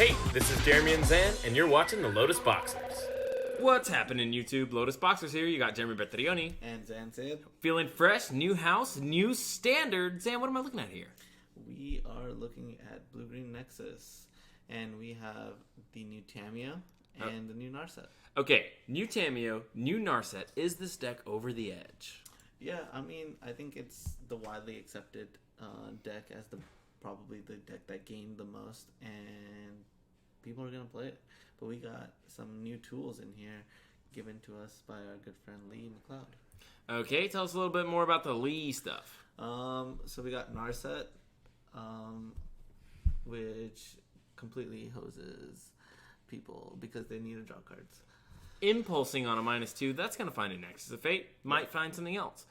Hey, this is Jeremy and Zan, and you're watching the Lotus Boxers. What's happening, YouTube? Lotus Boxers here. You got Jeremy Bertrioni. And Zan Sid. Feeling fresh, new house, new standard. Zan, what am I looking at here? We are looking at Blue-Green Nexus. And we have the new Tamiyo and the new Narset. Okay, new Tamiyo, new Narset. Is this deck over the edge? Yeah, I mean, I think it's the widely accepted deck as probably the deck that gained the most. And people are going to play it. But we got some new tools in here given to us by our good friend Lee McLeod. Okay, tell us a little bit more about the Lee stuff. So we got Narset, which completely hoses people because they need to draw cards. Impulsing on a -2, that's going to find a Nexus of Fate. Might find something else.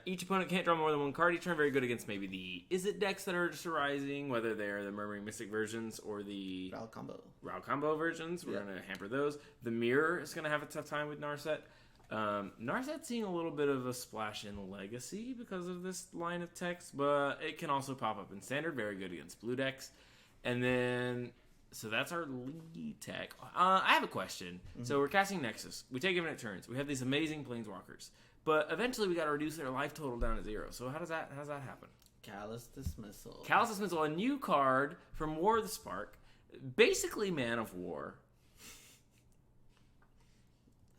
Each opponent can't draw more than one card each turn. Very good against maybe the Izzet decks that are just arising, whether they're the Murmuring Mystic versions or the Ral Combo versions. We're going to hamper those. The Mirror is going to have a tough time with Narset. Narset's seeing a little bit of a splash in Legacy because of this line of text, but it can also pop up in Standard. Very good against blue decks. And then, so that's our lead tech. I have a question. Mm-hmm. So we're casting Nexus. We take infinite turns. We have these amazing Planeswalkers. But eventually we got to reduce their life total down to 0. So how does that happen? Callous Dismissal. Callous Dismissal, a new card from War of the Spark. Basically Man of War.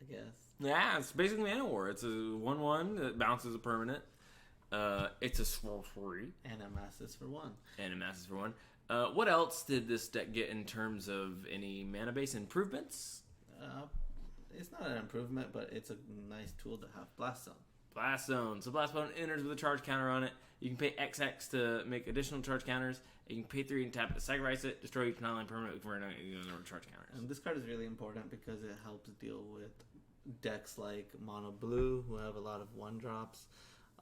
I guess. Yeah, it's basically Man of War. It's a 1/1 that bounces a permanent. It's a sorcery. And amasses for 1. What else did this deck get in terms of any mana base improvements? It's not an improvement, but it's a nice tool to have. Blast Zone. Blast Zone. So Blast Zone enters with a charge counter on it. You can pay XX to make additional charge counters. You can pay 3 and tap it to sacrifice it. Destroy each non-land permanent for another charge counters. And this card is really important because it helps deal with decks like Mono Blue, who have a lot of 1-drops.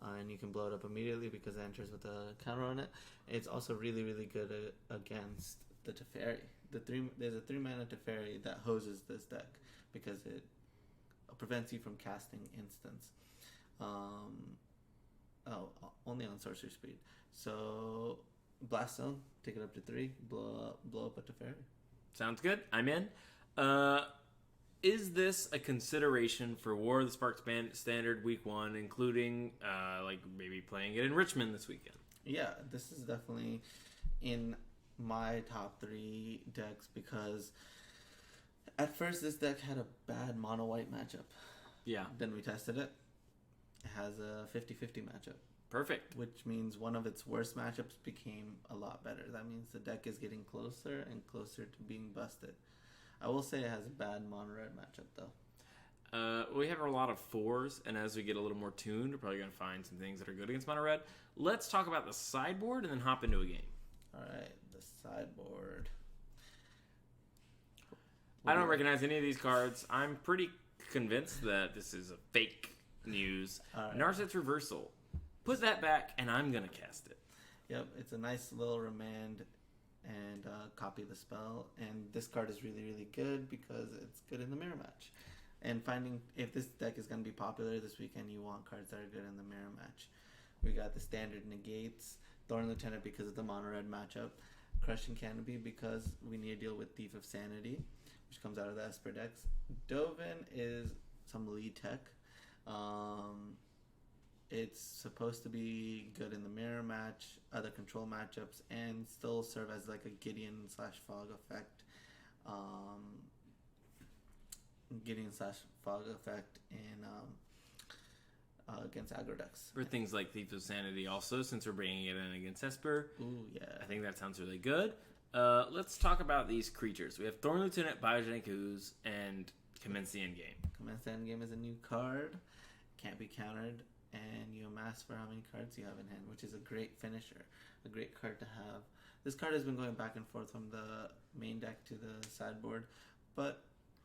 And you can blow it up immediately because it enters with a counter on it. It's also really, really good against the Teferi. There's a 3-mana Teferi that hoses this deck because it prevents you from casting instants. Only on sorcery speed. So Blast Zone, take it up to 3, blow up a Teferi. Sounds good. I'm in. Is this a consideration for War of the Spark Standard Week 1, including like maybe playing it in Richmond this weekend? Yeah, this is definitely in my top 3 decks because at first this deck had a bad mono white matchup. Yeah. Then we tested it. It has a 50-50 matchup. Perfect. Which means one of its worst matchups became a lot better. That means the deck is getting closer and closer to being busted. I will say it has a bad mono red matchup though. We have a lot of 4s, and as we get a little more tuned, we're probably going to find some things that are good against mono red. Let's talk about the sideboard and then hop into a game. Alright, the sideboard. I don't recognize any of these cards. I'm pretty convinced that this is a fake news. Right. Narset's Reversal. Put that back, and I'm going to cast it. Yep, it's a nice little remand and copy the spell. And this card is really, really good because it's good in the mirror match. And finding if this deck is going to be popular this weekend, you want cards that are good in the mirror match. We got the standard negates, Thorn Lieutenant because of the mono red matchup, Crushing Canopy because we need to deal with Thief of Sanity, which comes out of the Esper decks. Dovin is some lead tech. It's supposed to be good in the mirror match, other control matchups, and still serve as like a Gideon/Fog effect. Gideon/Fog effect in against aggro decks. For things like Thief of Sanity also, since we're bringing it in against Esper. Ooh, yeah. I think that sounds really good. Let's talk about these creatures. We have Thorn Lieutenant, Biogenic Ooze, and Commence the Endgame. Commence the Endgame is a new card. Can't be countered. And you amass for how many cards you have in hand, which is a great finisher. A great card to have. This card has been going back and forth from the main deck to the sideboard. But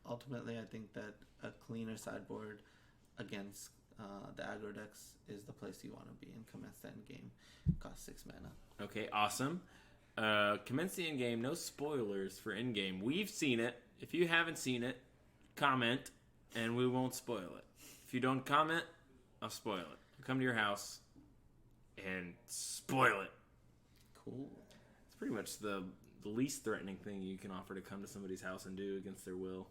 ultimately, I think that a cleaner sideboard against the aggro decks is the place you want to be in. Commence the Endgame. Costs 6 mana. Okay, awesome. Commence the Endgame. No spoilers for Endgame. We've seen it. If you haven't seen it, comment, and we won't spoil it. If you don't comment, I'll spoil it. I'll come to your house and spoil it. Cool. It's pretty much the the least threatening thing you can offer to come to somebody's house and do against their will.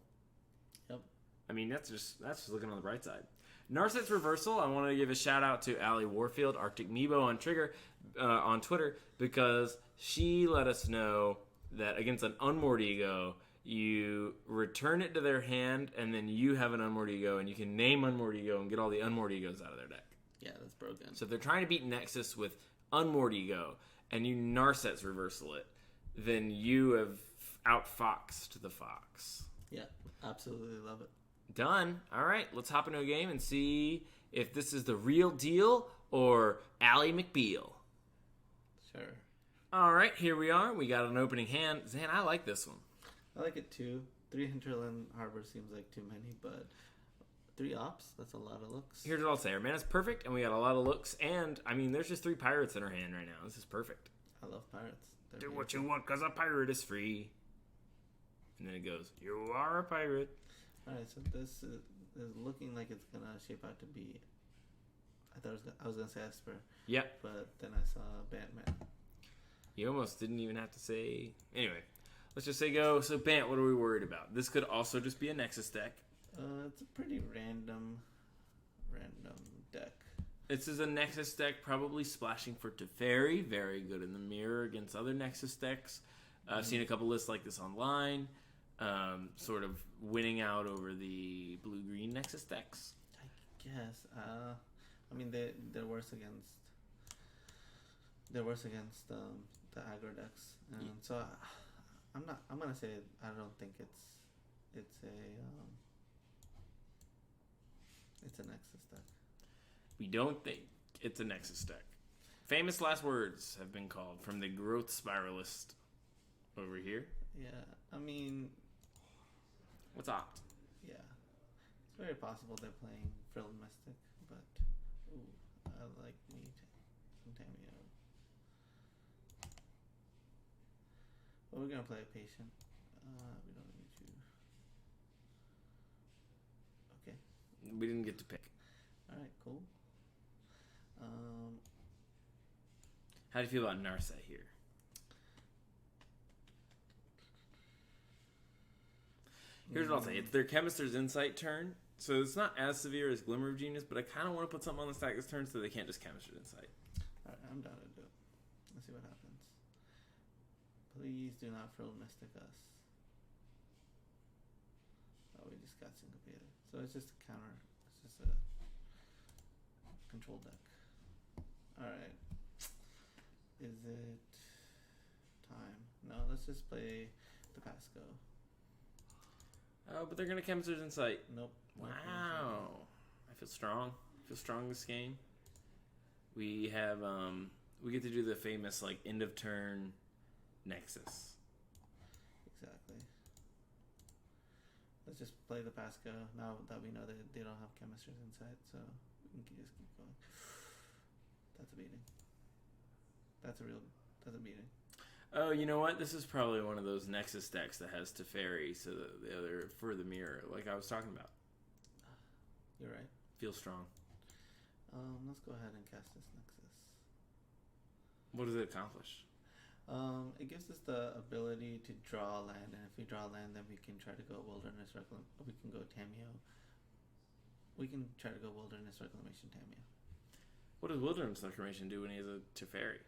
Yep. I mean, that's just looking on the bright side. Narset's reversal. I want to give a shout out to Allie Warfield, Arctic Meebo on Twitter, because she let us know that against an Unmoored Ego, you return it to their hand, and then you have an Unmoored Ego, and you can name Unmoored Ego and get all the Unmoored Egos out of their deck. Yeah, that's broken. So if they're trying to beat Nexus with Unmoored Ego, and you Narset's reversal it, then you have outfoxed the fox. Yeah, absolutely love it. Done. All right, let's hop into a game and see if this is the real deal or Ally McBeal. Sure. All right, here we are. We got an opening hand. Zan, I like this one. I like it too. 3 Hinterland Harbor seems like too many, but 3 ops, that's a lot of looks. Here's what I'll say. Our mana's perfect, and we got a lot of looks. And, I mean, there's just 3 pirates in our hand right now. This is perfect. I love pirates. They're Do beautiful. what you want, because a pirate is free. And then it goes, you are a pirate. Alright, so this is looking like it's gonna shape out to be. I was gonna say Esper. Yep. But then I saw Batman. You almost didn't even have to say. Anyway, let's just say go. So, Bant, what are we worried about? This could also just be a Nexus deck. It's a pretty random deck. This is a Nexus deck, probably splashing for Teferi. Very good in the mirror against other Nexus decks. I've seen a couple lists like this online. Sort of winning out over the blue-green Nexus decks. I guess. I mean, they're worse against. They're worse against the aggro decks, and Yeah. so I'm gonna say I don't think it's a Nexus deck. We don't think it's a Nexus deck. Famous last words have been called from the growth spiralist over here. Yeah, I mean, What's opt? yeah, it's very possible they're playing Frilled Mystic, but I like me some Tamiyo. But we're gonna play a patient. We don't need to. Okay. We didn't get to pick. All right. Cool. How do you feel about Narset here? Here's what I'll say. It's their Chemister's Insight turn, so it's not as severe as Glimmer of Genius, but I kind of want to put something on the stack this turn so they can't just Chemister's Insight. Alright, I'm down to do it. Let's see what happens. Please do not Frill Mystic us. Oh, we just got syncopated. So it's just a counter. It's just a control deck. Alright. Is it time? No, let's just play the Pasco. Oh, but they're going to Chemister's Insight. Nope. Wow. I feel strong. I feel strong this game. We have, we get to do the famous, like, end of turn Nexus. Exactly. Let's just play the Pasco now that we know that they don't have Chemister's Insight, so we can just keep going. That's a beating. That's a beating. Oh, you know what? This is probably one of those Nexus decks that has Teferi, so the other for the mirror, like I was talking about. You're right. Feel strong. Let's go ahead and cast this Nexus. What does it accomplish? It gives us the ability to draw land, and if we draw land, then we can try to go Wilderness Reclamation. We can go Tamiyo. We can try to go Wilderness Reclamation Tamiyo. What does Wilderness Reclamation do when he has a Teferi?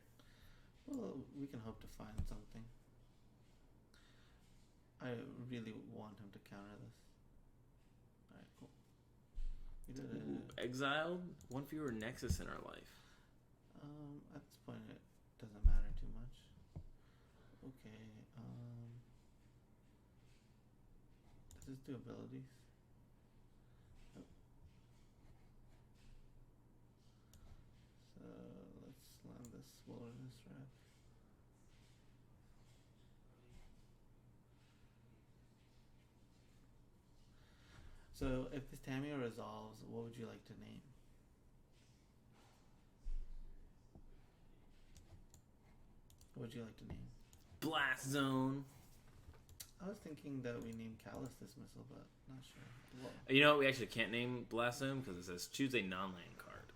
Well, we can hope to find something. I really want him to counter this. Alright, cool. We did it. Ooh, exiled? One fewer Nexus in our life. At this point, it doesn't matter too much. Okay, does this do abilities? Nope. So, let's land this Wilderness Rec. So, if this Tamiyo resolves, what would you like to name? What would you like to name? Blast Zone. I was thinking that we name Callous Dismissal, but not sure. Well, You know what? We actually can't name Blast Zone because it says choose a non-land card.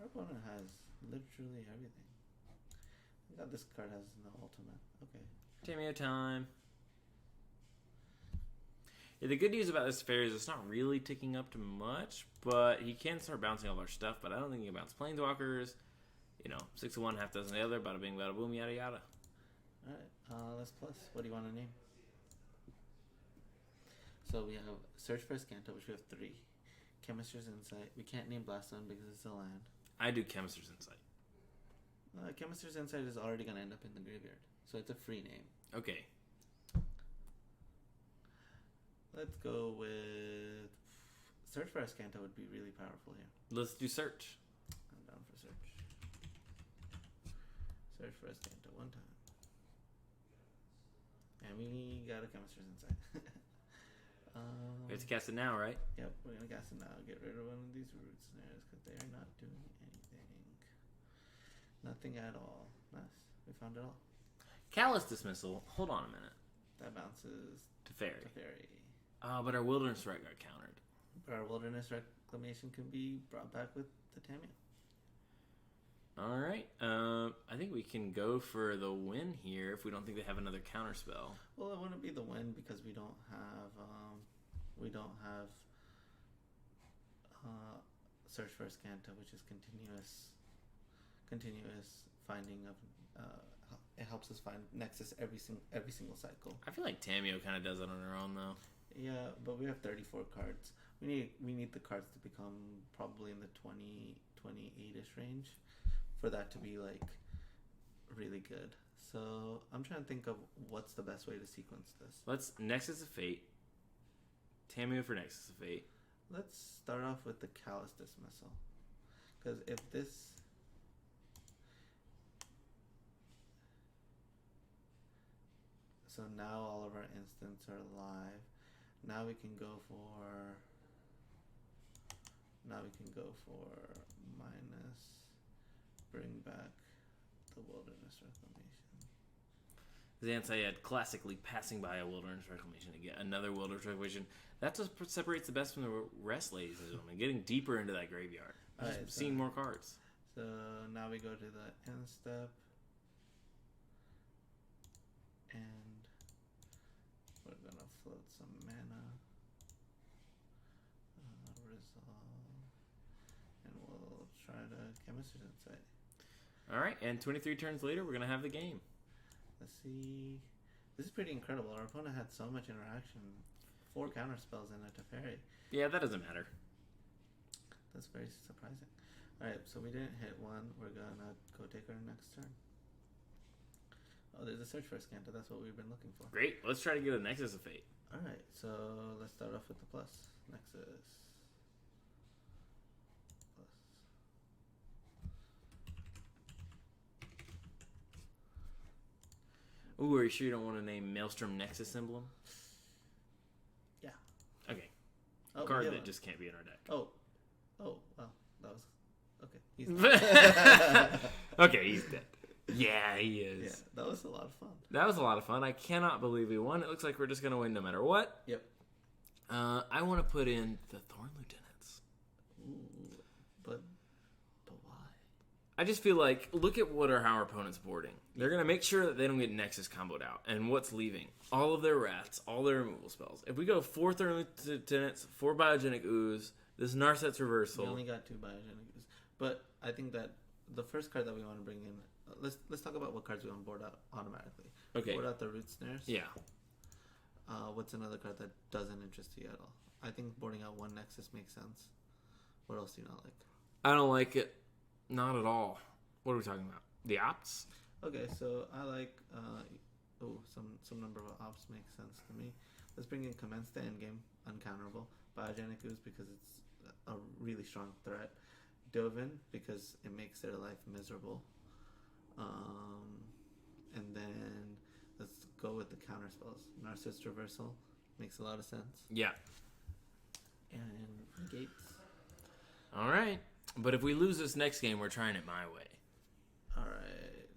our opponent has literally everything. I thought this card has no ultimate. Okay. Tamiyo time. Yeah, the good news about this Teferi is it's not really ticking up to much, but he can start bouncing all of our stuff, but I don't think he can bounce Planeswalkers. 6 of one, half dozen of the other, bada bing, bada boom, yada yada. Alright, let's plus. What do you want to name? So we have Search for Azcanta, which we have 3. Chemister's Insight. We can't name Blaststone because it's a land. I do Chemister's Insight. Chemister's Insight is already going to end up in the graveyard. So it's a free name. Okay. Let's go with... Search for Azcanta would be really powerful here. Let's do Search. I'm down for Search. Search for Azcanta one time. And we got a Chemister's Insight. We have to cast it now, right? Yep, we're going to cast it now. Get rid of one of these Root Snares because they are not doing anything. Nothing at all. Nice. We found it all. Callous Dismissal. Hold on a minute. That bounces Teferi. Teferi. But our Wilderness Rec got countered. Our Wilderness Reclamation can be brought back with the Tamiyo. All right. I think we can go for the win here if we don't think they have another counter spell. Well, it wouldn't be the win because we don't have Search for Azcanta, which is continuous finding of. It helps us find Nexus every single cycle. I feel like Tamiyo kind of does it on her own though. Yeah, but we have 34 cards. We need the cards to become probably in the 28-ish range for that to be like really good. So I'm trying to think of what's the best way to sequence this. Let's Nexus of Fate. Tamiyo for Nexus of Fate. Let's start off with the Callous Dismissal. Because if this... So now all of our instants are live. Now we can go for... minus... Bring back the Wilderness Reclamation. Zansayed classically passing by a Wilderness Reclamation to get another Wilderness Reclamation. That's what separates the best from the rest, ladies and gentlemen. Getting deeper into that graveyard. Just seeing more cards. So now we go to the end step. And we're going to float some mana. Resolve. And we'll try to Chemister's Insight. Alright, and 23 turns later, we're going to have the game. Let's see. This is pretty incredible. Our opponent had so much interaction. 4 counter spells in a Teferi. Yeah, that doesn't matter. That's very surprising. Alright, so we didn't hit one. We're going to go take our next turn. Oh, there's a Search for Azcanta. That's what we've been looking for. Great. Let's try to get a Nexus of Fate. Alright, so let's start off with the plus. Nexus. Plus. Ooh, are you sure you don't want to name Maelstrom Nexus Emblem? Yeah. Okay. Oh, Card yeah. that just can't be in our deck. Oh, well, that was... Okay, he's Okay, he's dead. Yeah, he is. Yeah, that was a lot of fun. That was a lot of fun. I cannot believe we won. It looks like we're just going to win no matter what. Yep. I want to put in the Thorn Lieutenants. Ooh, but why? I just feel like, look at what how our opponent's boarding. They're going to make sure that they don't get Nexus comboed out. And what's leaving? All of their rats, all their removal spells. If we go 4 Thorn Lieutenants, 4 Biogenic Ooze, this Narset's reversal. We only got 2 Biogenic Ooze. But I think that the first card that we want to bring in... Let's talk about what cards we want to board out automatically. Okay. Board out the Root Snares. Yeah. What's another card that doesn't interest you at all? I think boarding out 1 Nexus makes sense. What else do you not like? I don't like it. Not at all. What are we talking about? The Opts? Okay, so I like... some number of ops makes sense to me. Let's bring in Commence the Endgame, uncounterable. Biogenic Ooze because it's a really strong threat. Dovin because it makes their life miserable. And then let's go with the counter spells. Narset's Reversal makes a lot of sense. Yeah. And Negates. All right. But if we lose this next game, we're trying it my way. All right.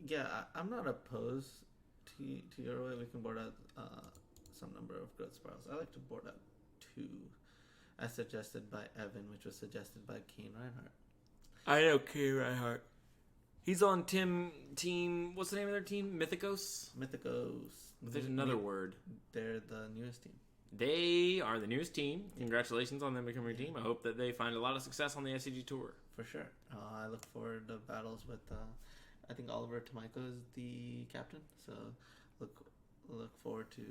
Yeah, I'm not opposed to your way. We can board out some number of Growth Spirals. I like to board out 2, as suggested by Evan, which was suggested by Kane Reinhardt. I know Kane Reinhardt. He's on team. What's the name of their team? Mythicos. There's another word. They're the newest team. They are the newest team. Congratulations on them becoming a team. I hope that they find a lot of success on the SCG tour. For sure. I look forward to battles with. I think Oliver Tamiyo is the captain, so look forward to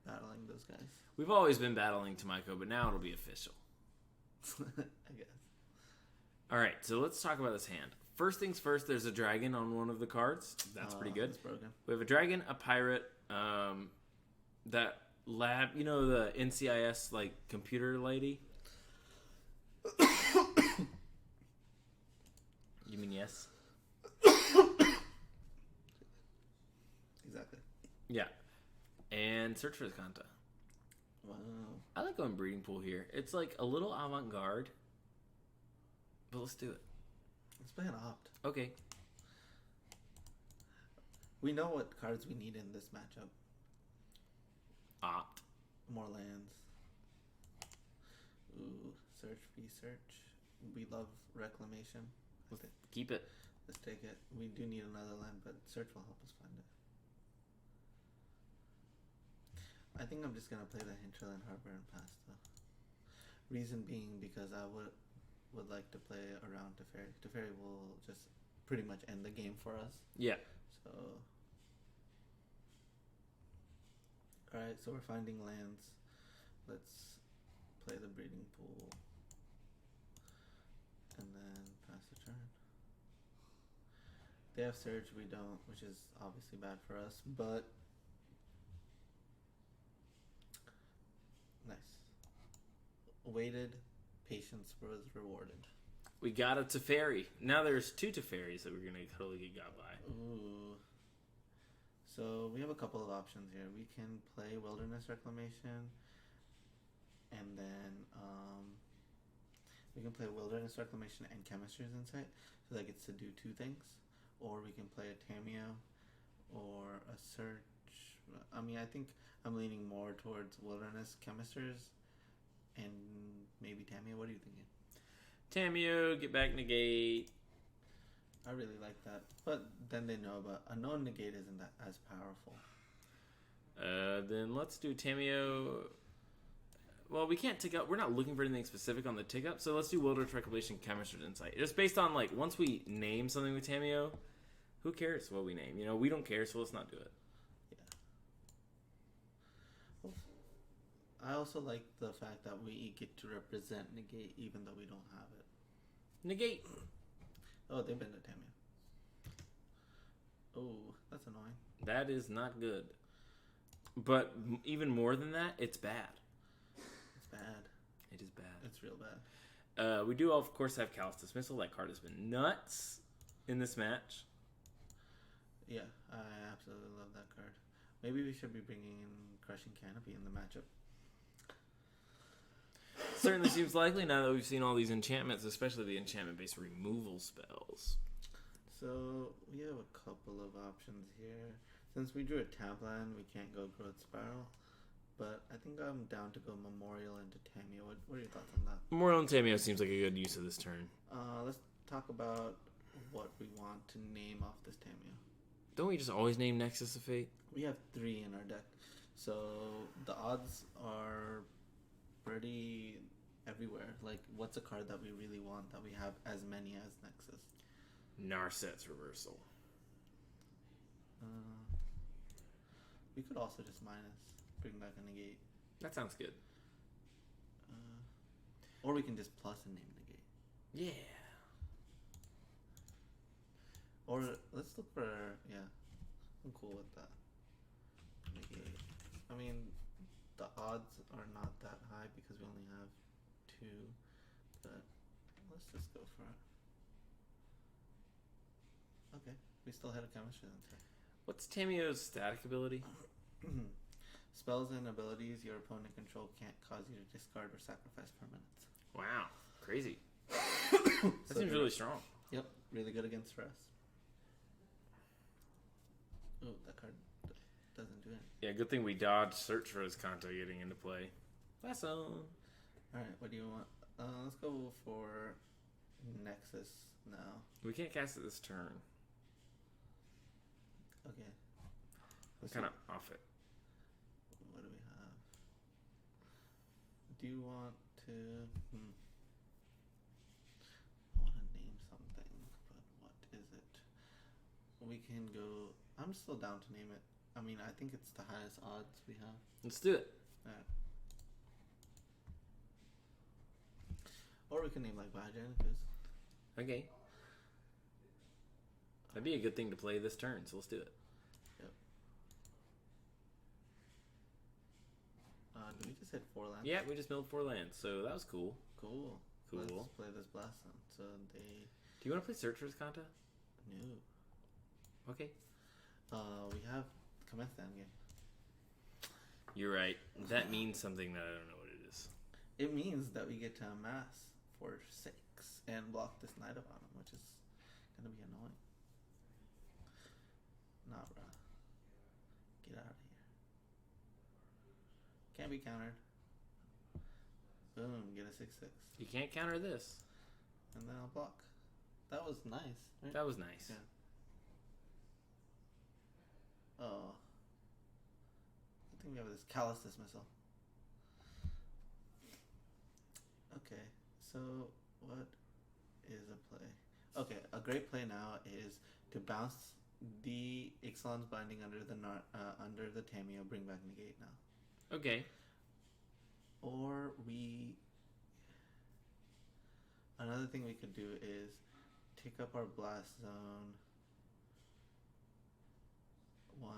battling those guys. We've always been battling Tamiyo, but now it'll be official. I guess. All right, so let's talk about this hand. First things first, there's a dragon on one of the cards. That's pretty good. It's broken. We have a dragon, a pirate, that lab, you know, the NCIS, like, computer lady? You mean yes? Exactly. Yeah. And search for Azcanta. Wow. I like going breeding pool here. It's like a little avant-garde, but let's do it. Let's play an opt. Okay. We know what cards we need in this matchup. Opt. More lands. Ooh, search, research. We love reclamation. Keep it. Let's take it. We do need another land, but search will help us find it. I think I'm just gonna play the Hinterland Harbor and pass though. Reason being because I would like to play around Teferi. Teferi will just pretty much end the game for us. Yeah. So, alright, so we're finding lands. Let's play the breeding pool. And then pass the turn. They have search, we don't, which is obviously bad for us, but nice. Waited, patience was rewarded. We got a Teferi. Now there's two Teferis that we're going to totally get got by. Ooh. So we have a couple of options here. We can play Wilderness Reclamation, and then we can play Wilderness Reclamation and Chemister's Insight, so that gets to do two things. Or we can play a Tamiyo or a Search. I mean, I think I'm leaning more towards Wilderness, Chemisters, and maybe Tamiyo. What are you thinking? Tamiyo, get back Negate. I really like that. But then they know about unknown Negate isn't that as powerful. Then let's do Tamiyo. Well, we can't tick up. We're not looking for anything specific on the tick up, so let's do Wilderness Reclamation, Chemister's Insight. Just based on, like, once we name something with Tamiyo, who cares what we name? You know, we don't care, so let's not do it. Yeah. I also like the fact that we get to represent Negate even though we don't have it. Negate. Oh, they've been to Tamiyo. Oh, that's annoying. That is not good. But even more than that, it's bad. It's bad. It is bad. It's real bad. We do, of course, have Callous Dismissal. That card has been nuts in this match. Yeah, I absolutely love that card. Maybe we should be bringing in Crushing Canopy in the matchup. Certainly seems likely now that we've seen all these enchantments, especially the enchantment-based removal spells. So, we have a couple of options here. Since we drew a tap land, we can't go Growth Spiral. But I think I'm down to go Memorial into Tamiyo. What are your thoughts on that? Memorial and Tamiyo seems like a good use of this turn. Let's talk about what we want to name off this Tamiyo. Don't we just always name Nexus of Fate? We have 3 in our deck. So the odds are pretty everywhere. Like, what's a card that we really want that we have as many as Nexus? Narset's Reversal. We could also just bring back a Negate. That sounds good. Or we can just plus and name Negate. Yeah. Or let's look for, yeah, I'm cool with that. Negate. I mean, the odds are not that high because we only have 2, but let's just go for it. Okay, we still had a Chemister then. What's Tamiyo's static ability? Spells and abilities your opponent control can't cause you to discard or sacrifice permanents. Wow, crazy. That So seems really strong. Yep, really good against stress. Oh, that card doesn't do anything. Yeah, good thing we dodged Search for Azcanta getting into play. Awesome. Alright, what do you want? Let's go for Nexus now. We can't cast it this turn. Okay. Kind of off it. What do we have? Do you want to... I want to name something, but what is it? We can go... I'm still down to name it. I mean, I think it's the highest odds we have. Let's do it. Alright. Or we can name like Biogenic Ooze. Okay. That'd be a good thing to play this turn, so let's do it. Yep. Did we just hit 4 lands? Yeah, we just milled 4 lands, so that was cool. Cool. Cool. Let's play this blast then. So they... Do you want to play Search for Azcanta? No. Okay. We have Commence the Endgame. You're right. That means something that I don't know what it is. It means that we get to amass for 6 and block this Knight of Autumn, which is gonna be annoying. Nah, bruh. Get out of here. Can't be countered. Boom, get a 6/6. You can't counter this. And then I'll block. That was nice, right? That was nice. Yeah. Oh. I think we have this Callous Dismissal. Okay, so what is a play? Okay, a great play now is to bounce the Ixalan's Binding under the Tamiyo, bring back Negate now. Okay. Or another thing we could do is take up our blast zone 1,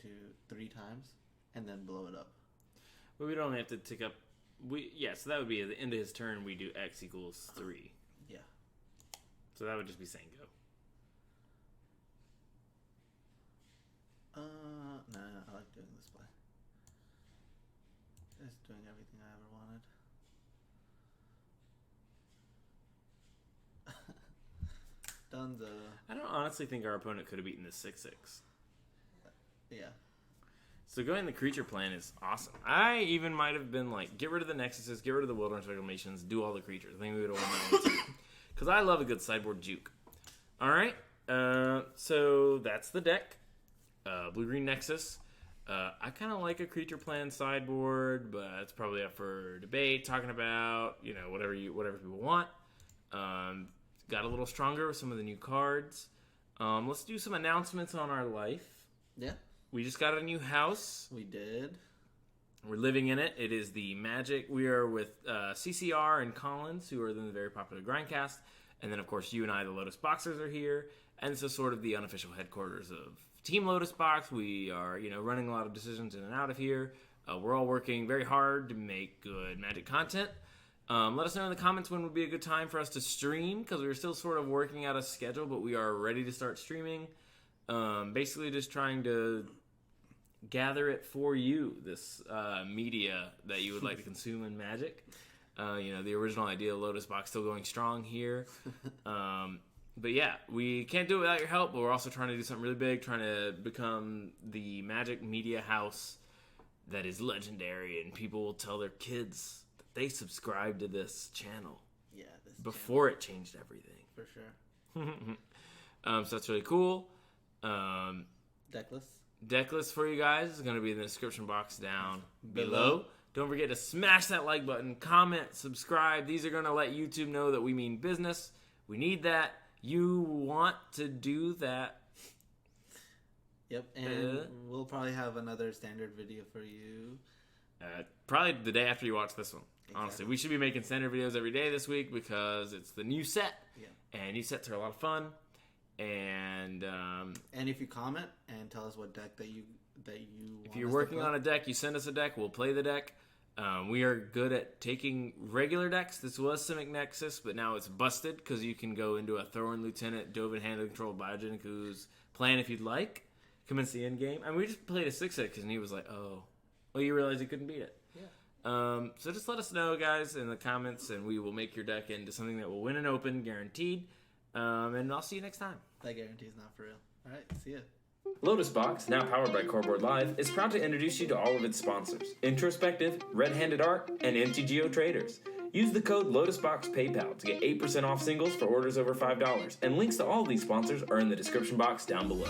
2, 3 times and then blow it up. But we don't have to tick up. So that would be at the end of his turn. We do X equals 3. Yeah. So that would just be saying go. No, I like doing this play. Just doing everything I ever wanted. Dunzo. I don't honestly think our opponent could have beaten this 6/6. Yeah. So going the creature plan is awesome. I even might have been like, get rid of the Nexuses, get rid of the Wilderness Reclamations, do all the creatures. I think we would have won that one too. Because I love a good sideboard juke. Alright, so that's the deck. Blue-Green Nexus. I kind of like a creature plan sideboard, but it's probably up for debate, talking about, whatever people want. Got a little stronger with some of the new cards. Let's do some announcements on our life. Yeah. We just got a new house. We did. We're living in it. It is the Magic. We are with CCR and Collins, who are in the very popular Grindcast. And then, of course, you and I, the Lotus Boxers, are here. And this is sort of the unofficial headquarters of Team Lotus Box. We are, running a lot of decisions in and out of here. We're all working very hard to make good Magic content. Let us know in the comments when would be a good time for us to stream, because we're still sort of working out a schedule, but we are ready to start streaming. Basically just trying to gather it for you, this media that you would like to consume in Magic. The original idea of Lotus Box still going strong here. But yeah, we can't do it without your help, but we're also trying to do something really big, trying to become the Magic media house that is legendary, and people will tell their kids that they subscribe to this channel. Yeah, before it changed everything. For sure. So that's really cool. Decklist for you guys is going to be in the description box down below. Don't forget to smash that like button, comment, subscribe. These are going to let YouTube know that we mean business. We need that. You want to do that. Yep, and we'll probably have another standard video for you. Probably the day after you watch this one. Exactly. Honestly, we should be making standard videos every day this week because it's the new set. Yeah. And new sets are a lot of fun. And if you comment and tell us what deck that you if you're working on a deck, you send us a deck, we'll play the deck. We are good at taking regular decks. This was Simic Nexus, but now it's busted because you can go into a Thorn Lieutenant, Dovin hand control, Biogenic Ooze plan if you'd like. Commence the Endgame. I mean, we just played a 6/6 and he was like, oh, you realized he couldn't beat it. Yeah. So just let us know, guys, in the comments, and we will make your deck into something that will win an open, guaranteed. And I'll see you next time. That guarantee is not for real. All right, see ya. Lotus Box, now powered by Coreboard Live, is proud to introduce you to all of its sponsors: Introspectv, Red Handed Art, and MTGO Traders. Use the code LotusBoxPayPal to get 8% off singles for orders over $5, and links to all of these sponsors are in the description box down below.